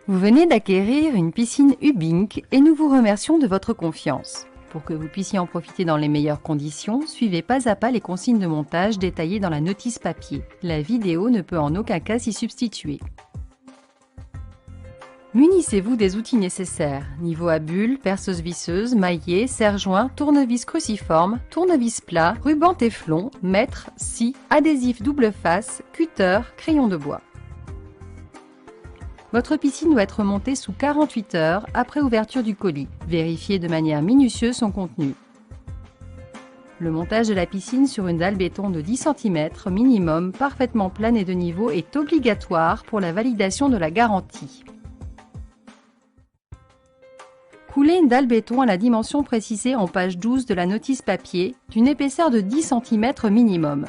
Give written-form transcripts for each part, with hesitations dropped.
Vous venez d'acquérir une piscine Hubink et nous vous remercions de votre confiance. Pour que vous puissiez en profiter dans les meilleures conditions, suivez pas à pas les consignes de montage détaillées dans la notice papier. La vidéo ne peut en aucun cas s'y substituer. Munissez-vous des outils nécessaires, niveau à bulles, perceuse visseuse, maillet, serre-joint, tournevis cruciforme, tournevis plat, ruban téflon, mètre, scie, adhésif double face, cutter, crayon de bois. Votre piscine doit être montée sous 48 heures après ouverture du colis. Vérifiez de manière minutieuse son contenu. Le montage de la piscine sur une dalle béton de 10 cm minimum, parfaitement plane et de niveau, est obligatoire pour la validation de la garantie. Coulez une dalle béton à la dimension précisée en page 12 de la notice papier, d'une épaisseur de 10 cm minimum.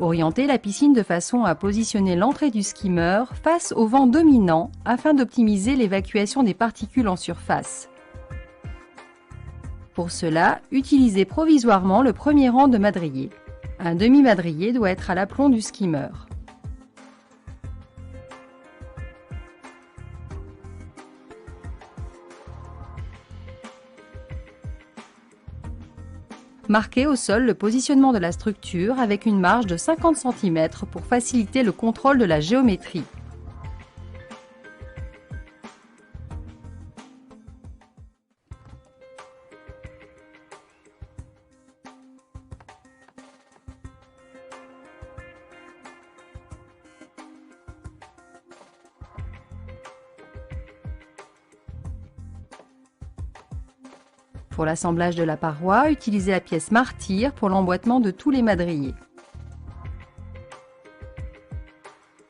Orientez la piscine de façon à positionner l'entrée du skimmer face au vent dominant afin d'optimiser l'évacuation des particules en surface. Pour cela, utilisez provisoirement le premier rang de madriers. Un demi-madrier doit être à l'aplomb du skimmer. Marquez au sol le positionnement de la structure avec une marge de 50 cm pour faciliter le contrôle de la géométrie. Pour l'assemblage de la paroi, utilisez la pièce martyr pour l'emboîtement de tous les madriers.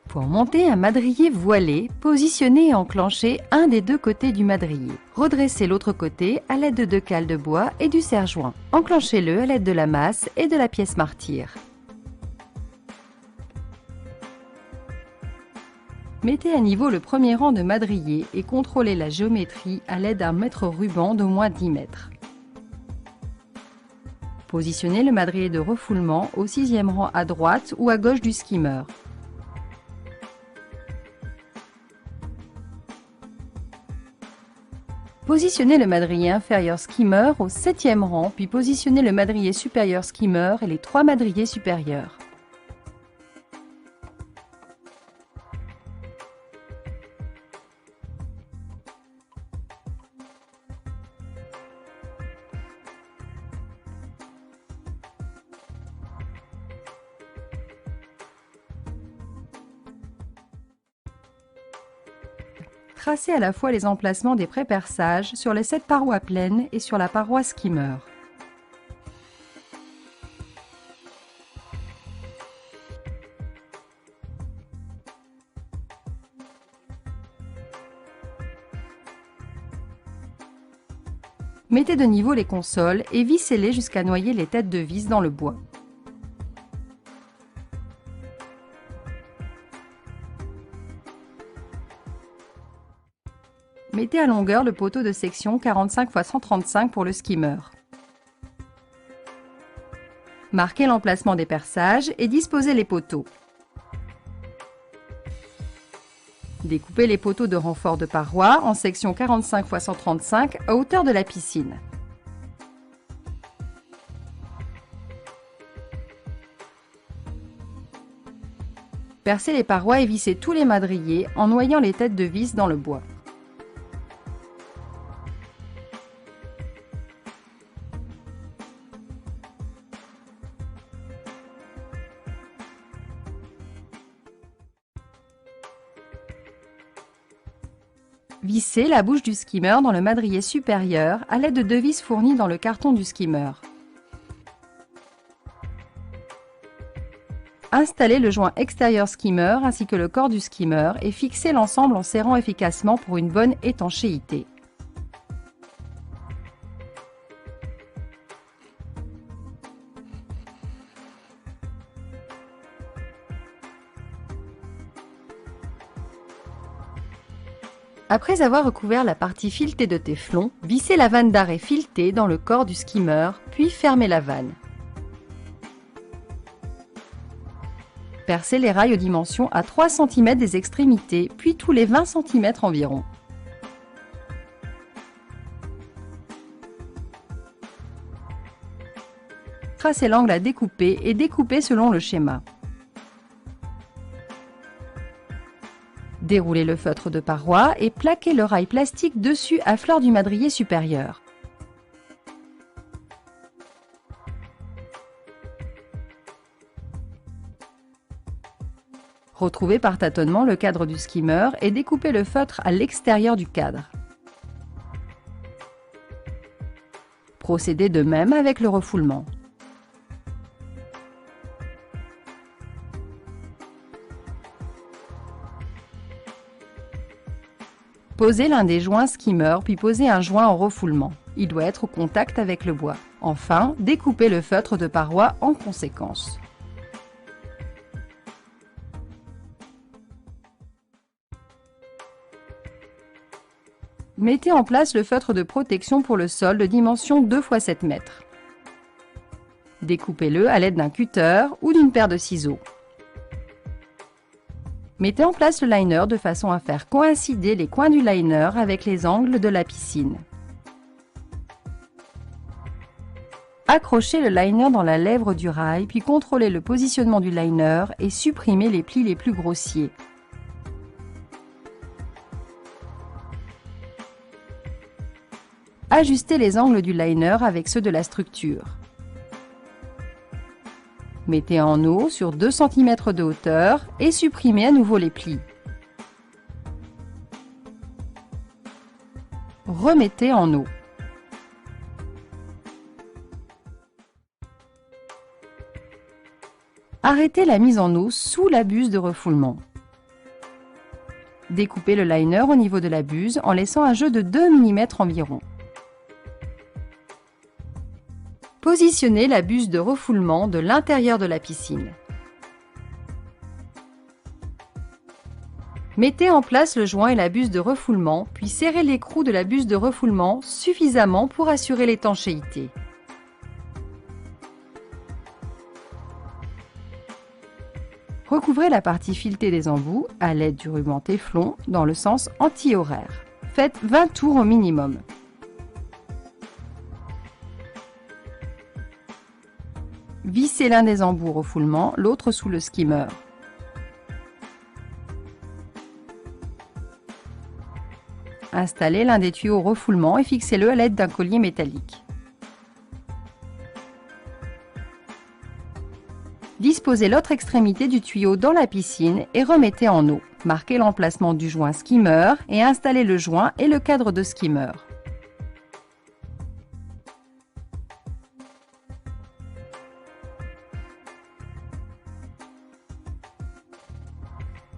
Pour monter un madrier voilé, positionnez et enclenchez un des deux côtés du madrier. Redressez l'autre côté à l'aide de 2 cales de bois et du serre-joint. Enclenchez-le à l'aide de la masse et de la pièce martyr. Mettez à niveau le premier rang de madriers et contrôlez la géométrie à l'aide d'un mètre ruban d'au moins 10 mètres. Positionnez le madrier de refoulement au 6e rang à droite ou à gauche du skimmer. Positionnez le madrier inférieur skimmer au 7e rang, puis positionnez le madrier supérieur skimmer et les 3 madriers supérieurs. Tracez à la fois les emplacements des pré-perçages sur les 7 parois pleines et sur la paroi skimmer. Mettez de niveau les consoles et vissez-les jusqu'à noyer les têtes de vis dans le bois. Mettez à longueur le poteau de section 45 x 135 pour le skimmer. Marquez l'emplacement des perçages et disposez les poteaux. Découpez les poteaux de renfort de paroi en section 45 x 135 à hauteur de la piscine. Percez les parois et vissez tous les madriers en noyant les têtes de vis dans le bois. Vissez la bouche du skimmer dans le madrier supérieur à l'aide de 2 vis fournies dans le carton du skimmer. Installez le joint extérieur skimmer ainsi que le corps du skimmer et fixez l'ensemble en serrant efficacement pour une bonne étanchéité. Après avoir recouvert la partie filetée de téflon, vissez la vanne d'arrêt filetée dans le corps du skimmer, puis fermez la vanne. Percez les rails aux dimensions à 3 cm des extrémités, puis tous les 20 cm environ. Tracez l'angle à découper et découpez selon le schéma. Déroulez le feutre de paroi et plaquez le rail plastique dessus à fleur du madrier supérieur. Retrouvez par tâtonnement le cadre du skimmer et découpez le feutre à l'extérieur du cadre. Procédez de même avec le refoulement. Posez l'un des joints skimmer puis posez un joint en refoulement. Il doit être au contact avec le bois. Enfin, découpez le feutre de paroi en conséquence. Mettez en place le feutre de protection pour le sol de dimension 2 x 7 mètres. Découpez-le à l'aide d'un cutter ou d'une paire de ciseaux. Mettez en place le liner de façon à faire coïncider les coins du liner avec les angles de la piscine. Accrochez le liner dans la lèvre du rail, puis contrôlez le positionnement du liner et supprimez les plis les plus grossiers. Ajustez les angles du liner avec ceux de la structure. Mettez en eau sur 2 cm de hauteur et supprimez à nouveau les plis. Remettez en eau. Arrêtez la mise en eau sous la buse de refoulement. Découpez le liner au niveau de la buse en laissant un jeu de 2 mm environ. Positionnez la buse de refoulement de l'intérieur de la piscine. Mettez en place le joint et la buse de refoulement, puis serrez l'écrou de la buse de refoulement suffisamment pour assurer l'étanchéité. Recouvrez la partie filetée des embouts à l'aide du ruban téflon dans le sens anti-horaire. Faites 20 tours au minimum. Vissez l'un des embouts au refoulement, l'autre sous le skimmer. Installez l'un des tuyaux au refoulement et fixez-le à l'aide d'un collier métallique. Disposez l'autre extrémité du tuyau dans la piscine et remettez en eau. Marquez l'emplacement du joint skimmer et installez le joint et le cadre de skimmer.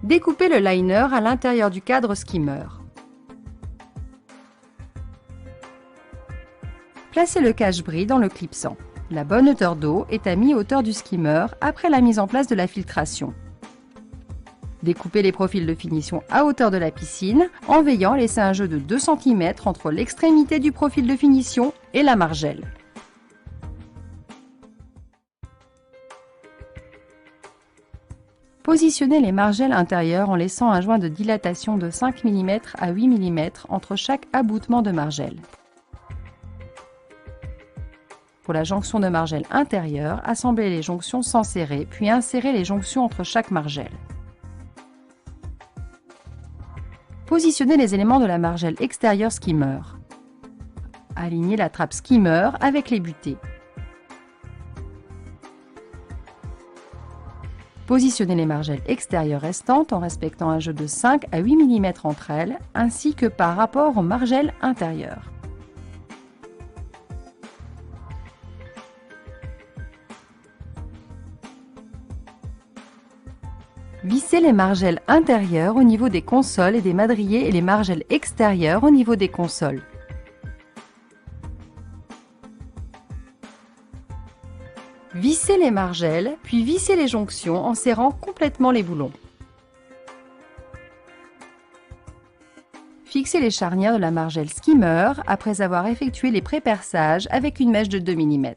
Découpez le liner à l'intérieur du cadre skimmer. Placez le cache-bris dans le clipsant. La bonne hauteur d'eau est à mi-hauteur du skimmer après la mise en place de la filtration. Découpez les profils de finition à hauteur de la piscine en veillant à laisser un jeu de 2 cm entre l'extrémité du profil de finition et la margelle. Positionnez les margelles intérieures en laissant un joint de dilatation de 5 mm à 8 mm entre chaque aboutement de margelle. Pour la jonction de margelle intérieure, assemblez les jonctions sans serrer, puis insérez les jonctions entre chaque margelle. Positionnez les éléments de la margelle extérieure skimmer. Alignez la trappe skimmer avec les butées. Positionnez les margelles extérieures restantes en respectant un jeu de 5 à 8 mm entre elles, ainsi que par rapport aux margelles intérieures. Vissez les margelles intérieures au niveau des consoles et des madriers et les margelles extérieures au niveau des consoles. Vissez les margelles, puis vissez les jonctions en serrant complètement les boulons. Fixez les charnières de la margelle skimmer après avoir effectué les pré-perçages avec une mèche de 2 mm.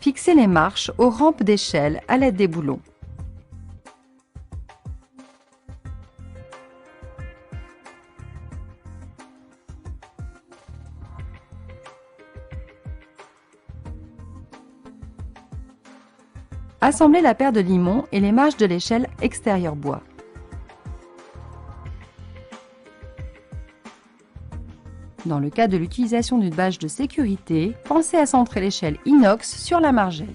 Fixez les marches aux rampes d'échelle à l'aide des boulons. Assemblez la paire de limons et les marches de l'échelle extérieure bois. Dans le cas de l'utilisation d'une bâche de sécurité, pensez à centrer l'échelle inox sur la margelle.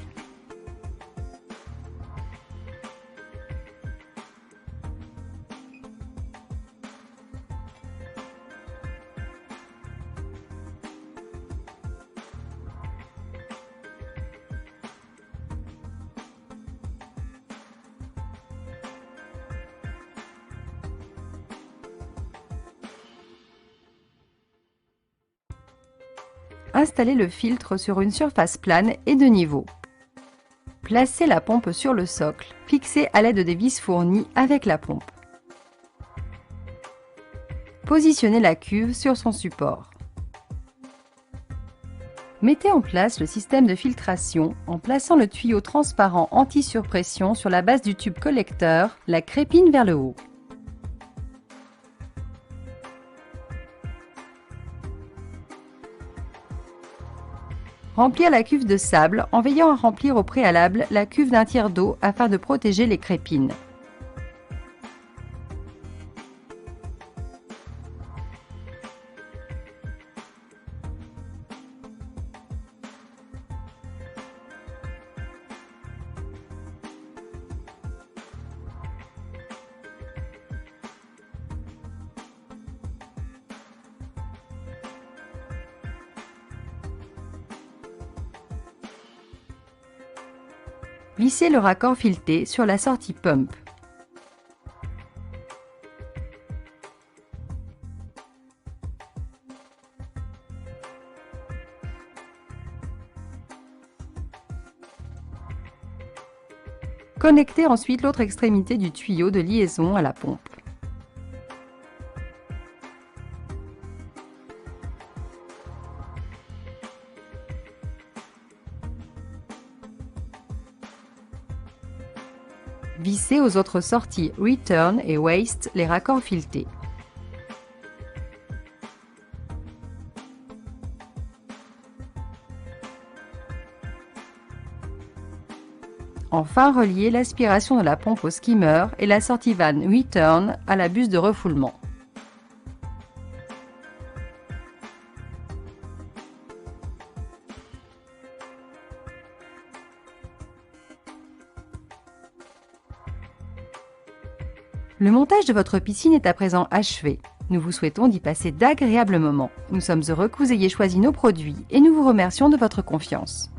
Installez le filtre sur une surface plane et de niveau. Placez la pompe sur le socle, fixée à l'aide des vis fournies avec la pompe. Positionnez la cuve sur son support. Mettez en place le système de filtration en plaçant le tuyau transparent anti-surpression sur la base du tube collecteur, la crépine vers le haut. Remplir la cuve de sable en veillant à remplir au préalable la cuve d'un tiers d'eau afin de protéger les crépines. Vissez le raccord fileté sur la sortie pump. Connectez ensuite l'autre extrémité du tuyau de liaison à la pompe. Vissez aux autres sorties Return et Waste les raccords filetés. Enfin, reliez l'aspiration de la pompe au skimmer et la sortie vanne Return à la buse de refoulement. Le montage de votre piscine est à présent achevé. Nous vous souhaitons d'y passer d'agréables moments. Nous sommes heureux que vous ayez choisi nos produits et nous vous remercions de votre confiance.